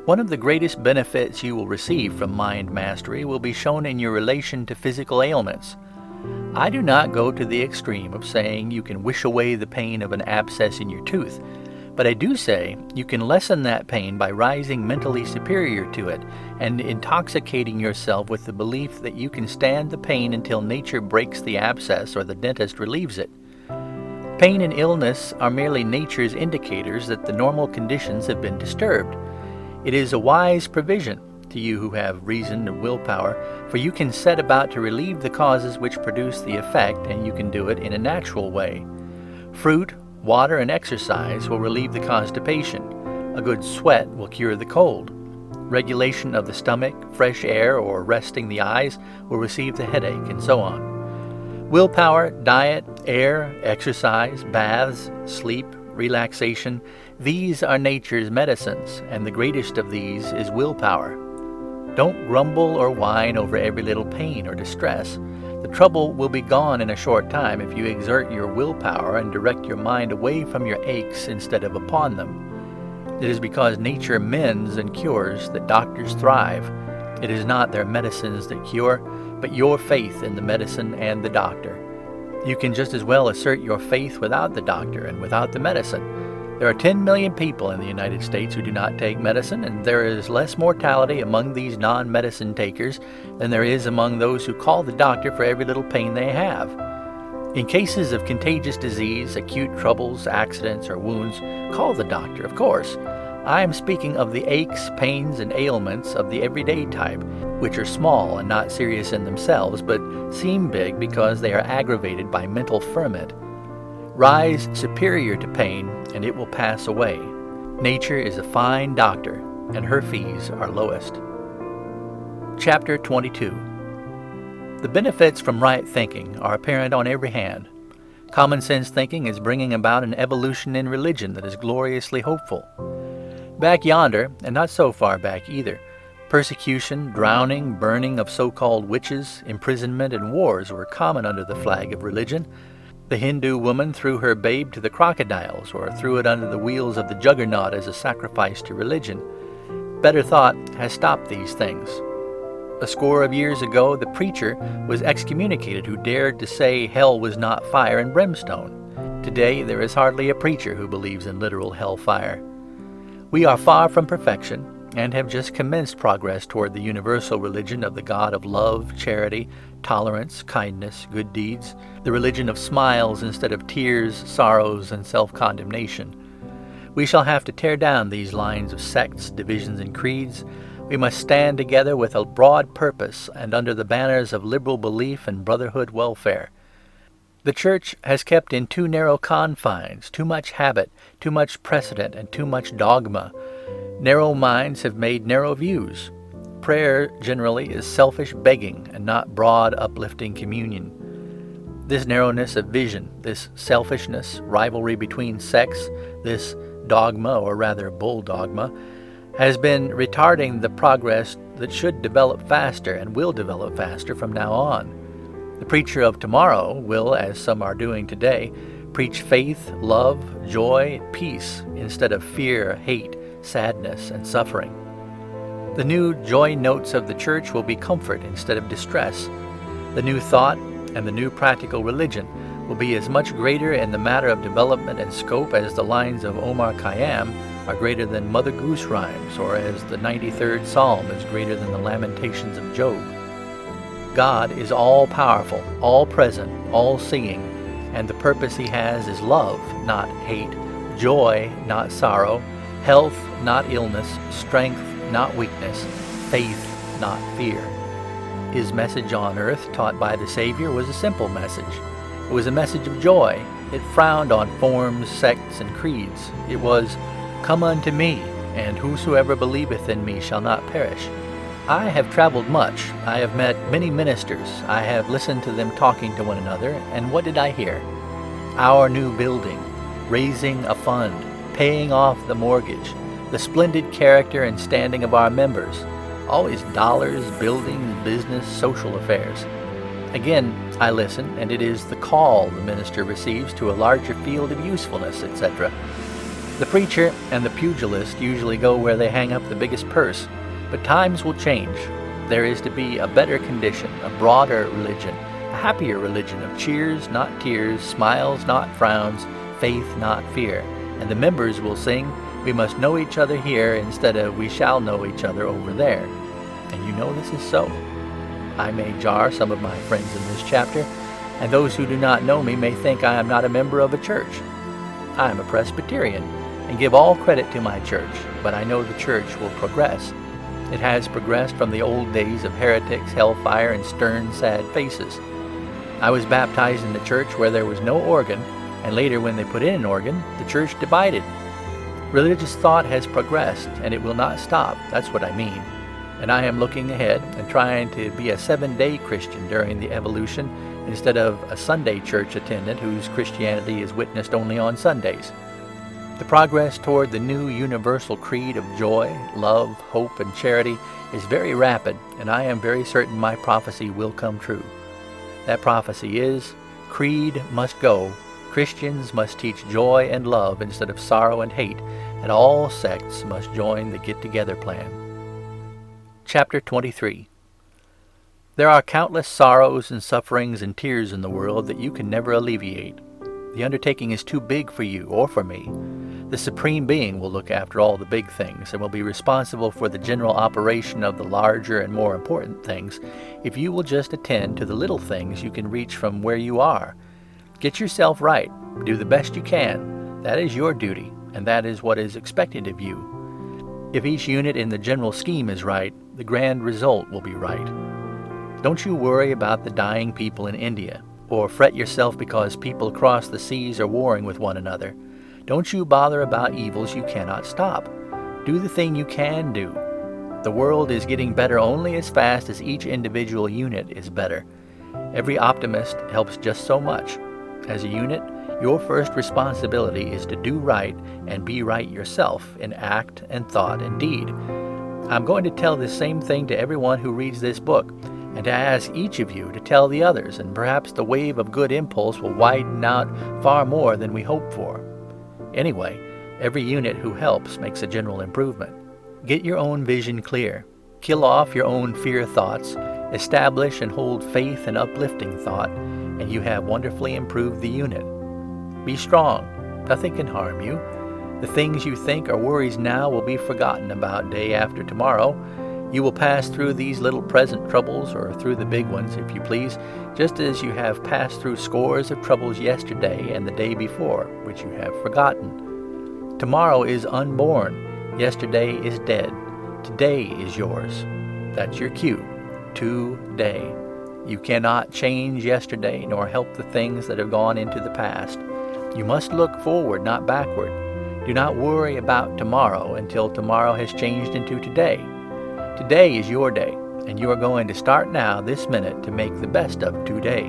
One of the greatest benefits you will receive from mind mastery will be shown in your relation to physical ailments. I do not go to the extreme of saying you can wish away the pain of an abscess in your tooth, but I do say you can lessen that pain by rising mentally superior to it and intoxicating yourself with the belief that you can stand the pain until nature breaks the abscess or the dentist relieves it. Pain and illness are merely nature's indicators that the normal conditions have been disturbed. It is a wise provision to you who have reason and willpower, for you can set about to relieve the causes which produce the effect, and you can do it in a natural way. Fruit, water, and exercise will relieve the constipation. A good sweat will cure the cold. Regulation of the stomach, fresh air, or resting the eyes will receive the headache, and so on. Willpower, diet, air, exercise, baths, sleep, relaxation, these are nature's medicines, and the greatest of these is willpower. Don't grumble or whine over every little pain or distress. The trouble will be gone in a short time if you exert your willpower and direct your mind away from your aches instead of upon them. It is because nature mends and cures that doctors thrive. It is not their medicines that cure, but your faith in the medicine and the doctor. You can just as well assert your faith without the doctor and without the medicine. There are 10 million people in the United States who do not take medicine, and there is less mortality among these non-medicine takers than there is among those who call the doctor for every little pain they have. In cases of contagious disease, acute troubles, accidents, or wounds, call the doctor, of course. I am speaking of the aches, pains, and ailments of the everyday type, which are small and not serious in themselves, but seem big because they are aggravated by mental ferment. Rise superior to pain, and it will pass away. Nature is a fine doctor, and her fees are lowest. Chapter 22. The benefits from right thinking are apparent on every hand. Common sense thinking is bringing about an evolution in religion that is gloriously hopeful. Back yonder, and not so far back either, persecution, drowning, burning of so-called witches, imprisonment, and wars were common under the flag of religion. The Hindu woman threw her babe to the crocodiles, or threw it under the wheels of the juggernaut as a sacrifice to religion. Better thought has stopped these things. A score of years ago, the preacher was excommunicated who dared to say hell was not fire and brimstone. Today, there is hardly a preacher who believes in literal hellfire. We are far from perfection, and have just commenced progress toward the universal religion of the God of love, charity, tolerance, kindness, good deeds, the religion of smiles instead of tears, sorrows, and self-condemnation. We shall have to tear down these lines of sects, divisions, and creeds. We must stand together with a broad purpose and under the banners of liberal belief and brotherhood welfare. The Church has kept in too narrow confines, too much habit, too much precedent, and too much dogma. Narrow minds have made narrow views. Prayer generally is selfish begging and not broad, uplifting communion. This narrowness of vision, this selfishness, rivalry between sects, this dogma, or rather bull dogma, has been retarding the progress that should develop faster and will develop faster from now on. The preacher of tomorrow will, as some are doing today, preach faith, love, joy, peace, instead of fear, hate, sadness, and suffering. The new joy notes of the Church will be comfort instead of distress. The new thought and the new practical religion will be as much greater in the matter of development and scope as the lines of Omar Khayyam are greater than Mother Goose rhymes, or as the 93rd Psalm is greater than the Lamentations of Job. God is all-powerful, all-present, all-seeing, and the purpose He has is love, not hate, joy, not sorrow, health, not illness, strength, not weakness, faith, not fear. His message on earth, taught by the Savior, was a simple message. It was a message of joy. It frowned on forms, sects, and creeds. It was, "Come unto me, and whosoever believeth in me shall not perish." I have traveled much. I have met many ministers. I have listened to them talking to one another, and what did I hear? Our new building, raising a fund, paying off the mortgage, the splendid character and standing of our members, always dollars, buildings, business, social affairs. Again, I listen, and it is the call the minister receives to a larger field of usefulness, etc. The preacher and the pugilist usually go where they hang up the biggest purse, but times will change. There is to be a better condition, a broader religion, a happier religion of cheers, not tears, smiles, not frowns, faith, not fear. And the members will sing, "We must know each other here," instead of "we shall know each other over there." And you know this is so. I may jar some of my friends in this chapter, and those who do not know me may think I am not a member of a church. I am a Presbyterian, and give all credit to my church, but I know the church will progress. It has progressed from the old days of heretics, hellfire, and stern, sad faces. I was baptized in the church where there was no organ, and later when they put in an organ, the church divided. Religious thought has progressed, and it will not stop. That's what I mean. And I am looking ahead and trying to be a 7-day Christian during the evolution instead of a Sunday church attendant whose Christianity is witnessed only on Sundays. The progress toward the new universal creed of joy, love, hope, and charity is very rapid, and I am very certain my prophecy will come true. That prophecy is, creed must go, Christians must teach joy and love instead of sorrow and hate, and all sects must join the get-together plan. Chapter 23. There are countless sorrows and sufferings and tears in the world that you can never alleviate. The undertaking is too big for you or for me. The Supreme Being will look after all the big things and will be responsible for the general operation of the larger and more important things if you will just attend to the little things you can reach from where you are. Get yourself right. Do the best you can. That is your duty, and that is what is expected of you. If each unit in the general scheme is right, the grand result will be right. Don't you worry about the dying people in India, or fret yourself because people across the seas are warring with one another. Don't you bother about evils you cannot stop. Do the thing you can do. The world is getting better only as fast as each individual unit is better. Every optimist helps just so much. As a unit, your first responsibility is to do right and be right yourself in act and thought and deed. I'm going to tell the same thing to everyone who reads this book, and to ask each of you to tell the others, and perhaps the wave of good impulse will widen out far more than we hope for. Anyway, every unit who helps makes a general improvement. Get your own vision clear. Kill off your own fear thoughts. Establish and hold faith and uplifting thought, and you have wonderfully improved the unit. Be strong. Nothing can harm you. The things you think are worries now will be forgotten about day after tomorrow. You will pass through these little present troubles, or through the big ones, if you please, just as you have passed through scores of troubles yesterday and the day before, which you have forgotten. Tomorrow is unborn. Yesterday is dead. Today is yours. That's your cue. Today. You cannot change yesterday, nor help the things that have gone into the past. You must look forward, not backward. Do not worry about tomorrow until tomorrow has changed into today. Today is your day, and you are going to start now, this minute, to make the best of today.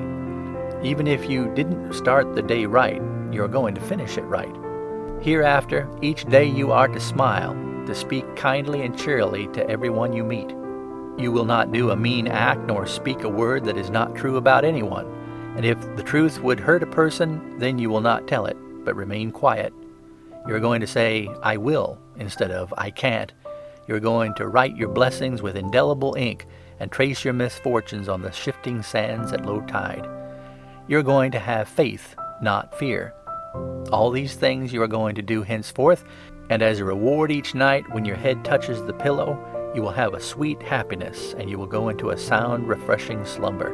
Even if you didn't start the day right, you are going to finish it right. Hereafter, each day you are to smile, to speak kindly and cheerily to everyone you meet. You will not do a mean act nor speak a word that is not true about anyone. And if the truth would hurt a person, then you will not tell it, but remain quiet. You are going to say, "I will," instead of "I can't." You are going to write your blessings with indelible ink and trace your misfortunes on the shifting sands at low tide. You are going to have faith, not fear. All these things you are going to do henceforth, and as a reward each night when your head touches the pillow, you will have a sweet happiness, and you will go into a sound, refreshing slumber.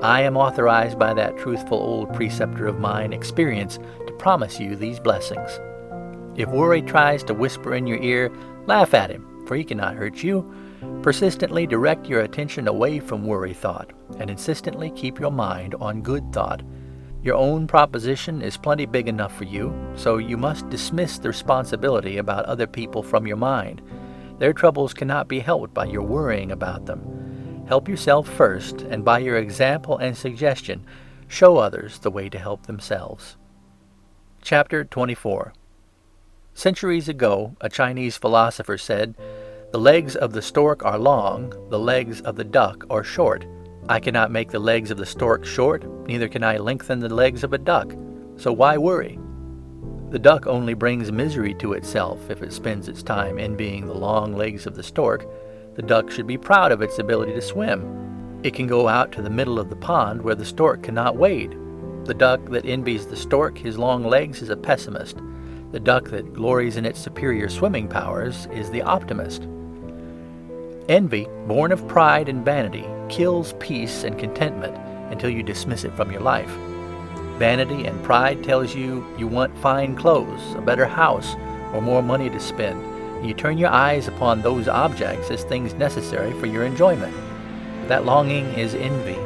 I am authorized by that truthful old preceptor of mine, experience, to promise you these blessings. If worry tries to whisper in your ear, laugh at him, for he cannot hurt you. Persistently direct your attention away from worry thought, and insistently keep your mind on good thought. Your own proposition is plenty big enough for you, so you must dismiss the responsibility about other people from your mind. Their troubles cannot be helped by your worrying about them. Help yourself first, and by your example and suggestion, show others the way to help themselves. Chapter 24. Centuries ago, a Chinese philosopher said, "The legs of the stork are long, the legs of the duck are short. I cannot make the legs of the stork short, neither can I lengthen the legs of a duck. So why worry?" The duck only brings misery to itself if it spends its time envying the long legs of the stork. The duck should be proud of its ability to swim. It can go out to the middle of the pond where the stork cannot wade. The duck that envies the stork his long legs is a pessimist. The duck that glories in its superior swimming powers is the optimist. Envy, born of pride and vanity, kills peace and contentment until you dismiss it from your life. Vanity and pride tells you you want fine clothes, a better house, or more money to spend, and you turn your eyes upon those objects as things necessary for your enjoyment. That longing is envy.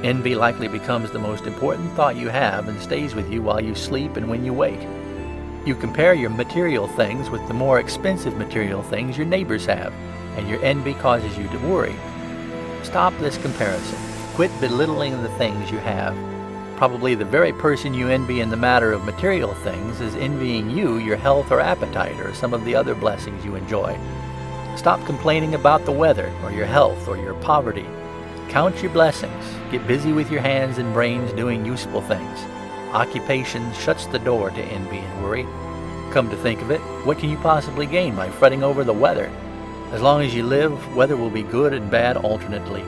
Envy likely becomes the most important thought you have and stays with you while you sleep and when you wake. You compare your material things with the more expensive material things your neighbors have, and your envy causes you to worry. Stop this comparison. Quit belittling the things you have. Probably the very person you envy in the matter of material things is envying you your health or appetite or some of the other blessings you enjoy. Stop complaining about the weather or your health or your poverty. Count your blessings. Get busy with your hands and brains doing useful things. Occupation shuts the door to envy and worry. Come to think of it, what can you possibly gain by fretting over the weather? As long as you live, weather will be good and bad alternately.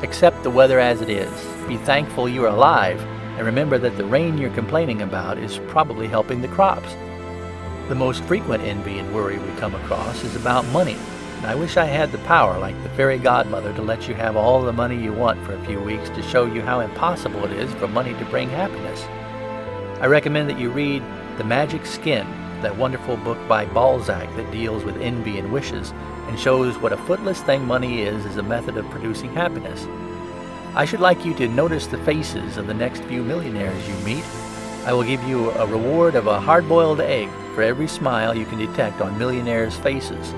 Accept the weather as it is. Be thankful you are alive, and remember that the rain you're complaining about is probably helping the crops. The most frequent envy and worry we come across is about money. And I wish I had the power, like the fairy godmother, to let you have all the money you want for a few weeks to show you how impossible it is for money to bring happiness. I recommend that you read The Magic Skin, that wonderful book by Balzac that deals with envy and wishes and shows what a footless thing money is as a method of producing happiness. I should like you to notice the faces of the next few millionaires you meet. I will give you a reward of a hard-boiled egg for every smile you can detect on millionaires' faces.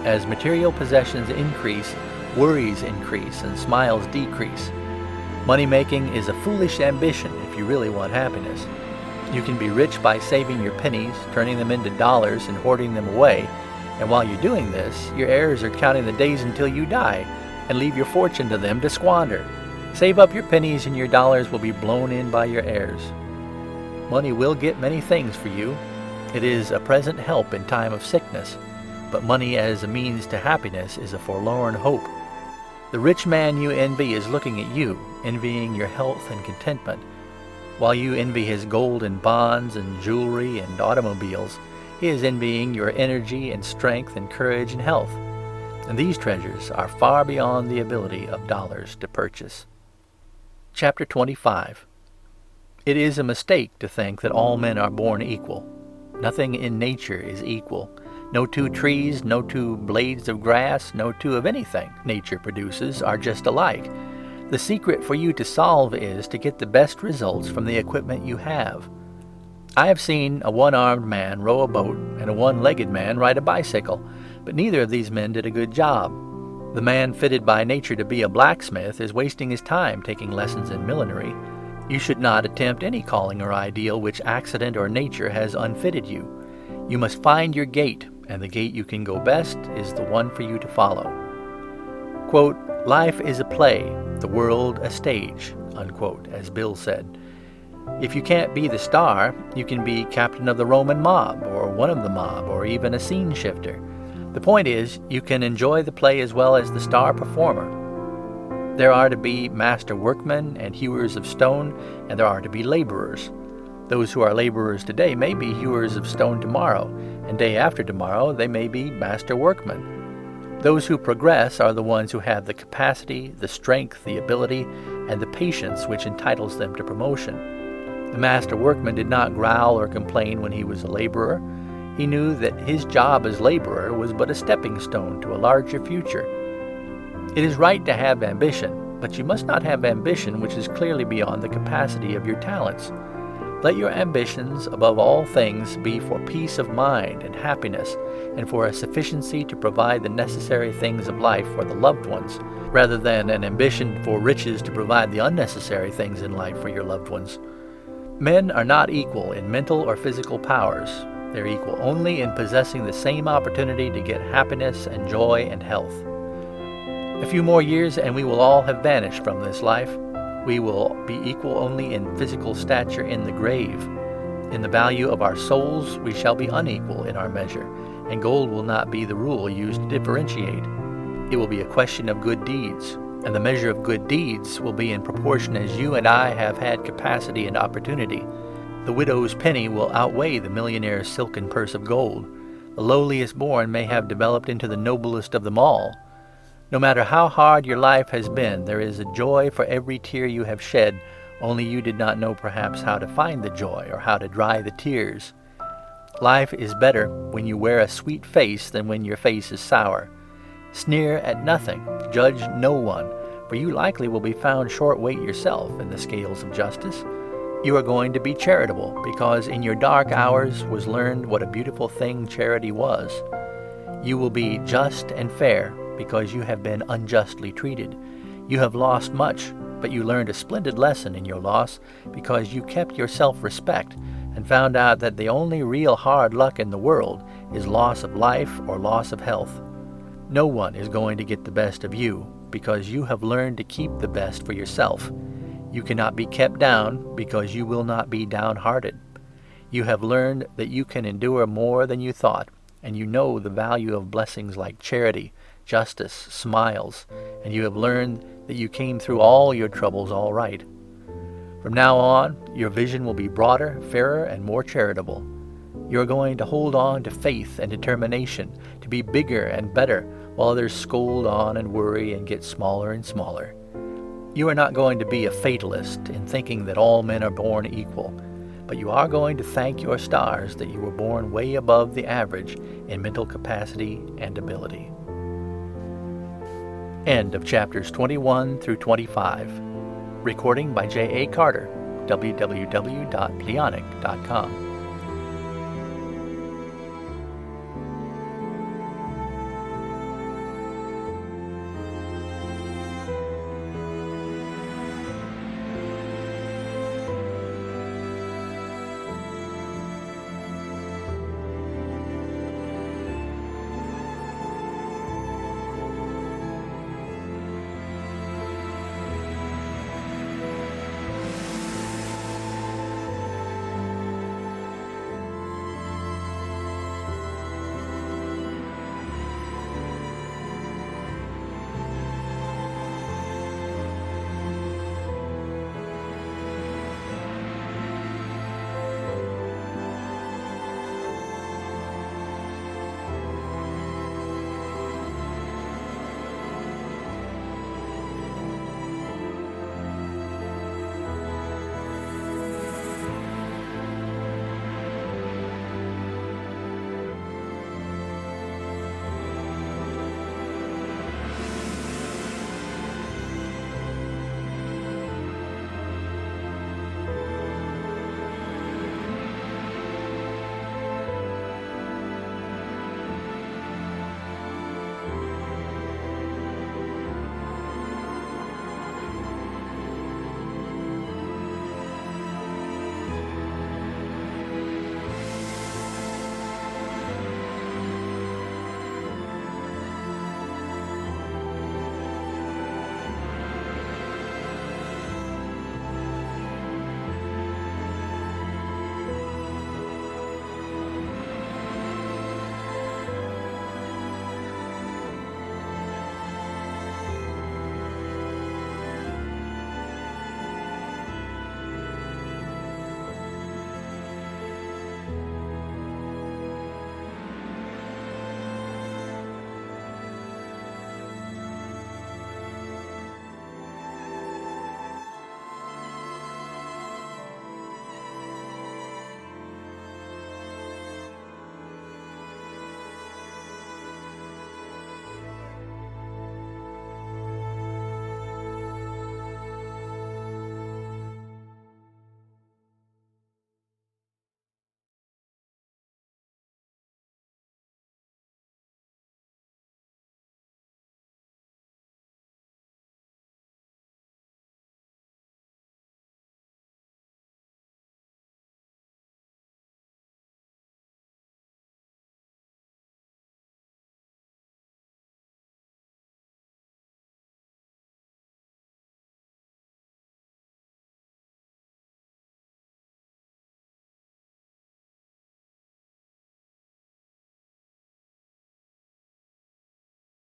As material possessions increase, worries increase and smiles decrease. Money-making is a foolish ambition if you really want happiness. You can be rich by saving your pennies, turning them into dollars, and hoarding them away. And while you're doing this, your heirs are counting the days until you die and leave your fortune to them to squander. Save up your pennies and your dollars will be blown in by your heirs. Money will get many things for you. It is a present help in time of sickness. But money as a means to happiness is a forlorn hope. The rich man you envy is looking at you, envying your health and contentment. While you envy his gold and bonds and jewelry and automobiles, he is envying your energy and strength and courage and health. And these treasures are far beyond the ability of dollars to purchase. Chapter 25. It is a mistake to think that all men are born equal. Nothing in nature is equal. No two trees, no two blades of grass, no two of anything nature produces are just alike. The secret for you to solve is to get the best results from the equipment you have. I have seen a one-armed man row a boat and a one-legged man ride a bicycle, but neither of these men did a good job. The man fitted by nature to be a blacksmith is wasting his time taking lessons in millinery. You should not attempt any calling or ideal which accident or nature has unfitted you. You must find your gait, and the gait you can go best is the one for you to follow. Quote, "Life is a play, the world a stage," unquote, as Bill said. If you can't be the star, you can be captain of the Roman mob, or one of the mob, or even a scene shifter. The point is, you can enjoy the play as well as the star performer. There are to be master workmen and hewers of stone, and there are to be laborers. Those who are laborers today may be hewers of stone tomorrow, and day after tomorrow they may be master workmen. Those who progress are the ones who have the capacity, the strength, the ability, and the patience which entitles them to promotion. The master workman did not growl or complain when he was a laborer. He knew that his job as laborer was but a stepping stone to a larger future. It is right to have ambition, but you must not have ambition which is clearly beyond the capacity of your talents. Let your ambitions, above all things, be for peace of mind and happiness, and for a sufficiency to provide the necessary things of life for the loved ones, rather than an ambition for riches to provide the unnecessary things in life for your loved ones. Men are not equal in mental or physical powers. They're equal only in possessing the same opportunity to get happiness and joy and health. A few more years and we will all have vanished from this life. We will be equal only in physical stature in the grave. In the value of our souls, we shall be unequal in our measure, and gold will not be the rule used to differentiate. It will be a question of good deeds, and the measure of good deeds will be in proportion as you and I have had capacity and opportunity. The widow's penny will outweigh the millionaire's silken purse of gold. The lowliest born may have developed into the noblest of them all. No matter how hard your life has been, there is a joy for every tear you have shed, only you did not know perhaps how to find the joy or how to dry the tears. Life is better when you wear a sweet face than when your face is sour. Sneer at nothing, judge no one, for you likely will be found short weight yourself in the scales of justice. You are going to be charitable, because in your dark hours was learned what a beautiful thing charity was. You will be just and fair, because you have been unjustly treated. You have lost much, but you learned a splendid lesson in your loss, because you kept your self-respect and found out that the only real hard luck in the world is loss of life or loss of health. No one is going to get the best of you, because you have learned to keep the best for yourself. You cannot be kept down, because you will not be downhearted. You have learned that you can endure more than you thought, and you know the value of blessings like charity, justice, smiles, and you have learned that you came through all your troubles all right. From now on, your vision will be broader, fairer, and more charitable. You are going to hold on to faith and determination, to be bigger and better, while others scold on and worry and get smaller and smaller. You are not going to be a fatalist in thinking that all men are born equal, but you are going to thank your stars that you were born way above the average in mental capacity and ability. End of chapters 21 through 25. Recording by J.A. Carter, www.pleonic.com.